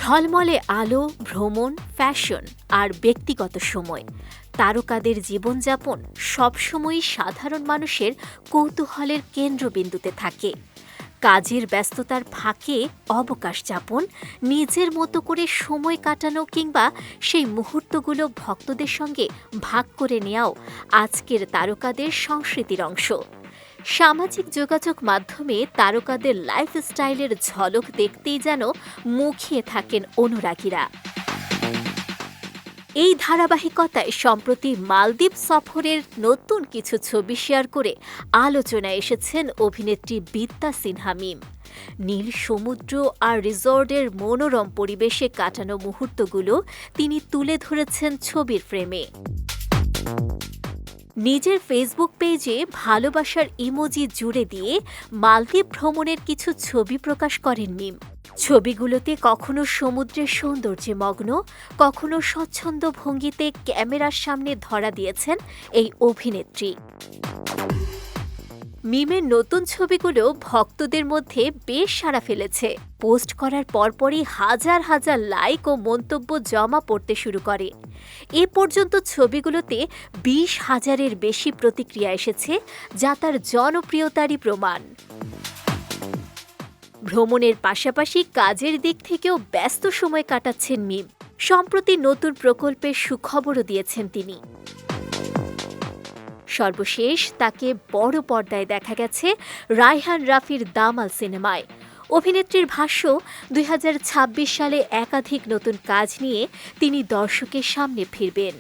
ঝলমলে আলো, ভ্রমণ, ফ্যাশন আর ব্যক্তিগত সময়। তারকাদের জীবনযাপন সবসময়ই সাধারণ মানুষের কৌতূহলের কেন্দ্রবিন্দুতে থাকে। কাজের ব্যস্ততার ফাঁকে অবকাশ যাপন, নিজের মতো করে সময় কাটানো কিংবা সেই মুহূর্তগুলো ভক্তদের সঙ্গে ভাগ করে নেওয়াও আজকের তারকাদের সংস্কৃতির অংশ। সামাজিক যোগাযোগ মাধ্যমে তারকাদের লাইফস্টাইলের ঝলক দেখতেই যেন মুখিয়ে থাকেন অনুরাগীরা। এই ধারাবাহিকতায় সম্প্রতি মালদ্বীপ সফরের নতুন কিছু ছবি শেয়ার করে আলোচনায় এসেছেন অভিনেত্রী বিদ্যা সিনহা মিম। নীল সমুদ্র আর রিসর্টের মনোরম পরিবেশে কাটানো মুহূর্তগুলো তিনি তুলে ধরেছেন ছবির ফ্রেমে। নিজের ফেসবুক পেজে ভালোবাসার ইমোজি জুড়ে দিয়ে মালদ্বীপ ভ্রমণের কিছু ছবি প্রকাশ করেন মিম। ছবিগুলোতে কখনো সমুদ্রের সৌন্দর্যে মগ্ন, কখনো স্বচ্ছন্দ ভঙ্গিতে ক্যামেরার সামনে ধরা দিয়েছেন এই অভিনেত্রী। মিমের নতুন ছবিগুলো ভক্তদের মধ্যে বেশ সাড়া ফেলেছে। পোস্ট করার পরপরই হাজার হাজার লাইক ও মন্তব্য জমা পড়তে শুরু করে। এ পর্যন্ত ছবিগুলোতে 20,000-এর বেশি প্রতিক্রিয়া এসেছে, যা তার জনপ্রিয়তারই প্রমাণ। ভ্রমণের পাশাপাশি কাজের দিক থেকেও ব্যস্ত সময় কাটাচ্ছেন মিম। সম্প্রতি নতুন প্রকল্পের সুখবরও দিয়েছেন তিনি। সর্বশেষ তাকে বড় পর্দায় দেখা গেছে রায়হান রাফির দামাল সিনেমায়। অভিনেত্রীর ভাষ্য, 2026 সালে একাধিক নতুন কাজ নিয়ে তিনি দর্শকের সামনে ফিরবেন।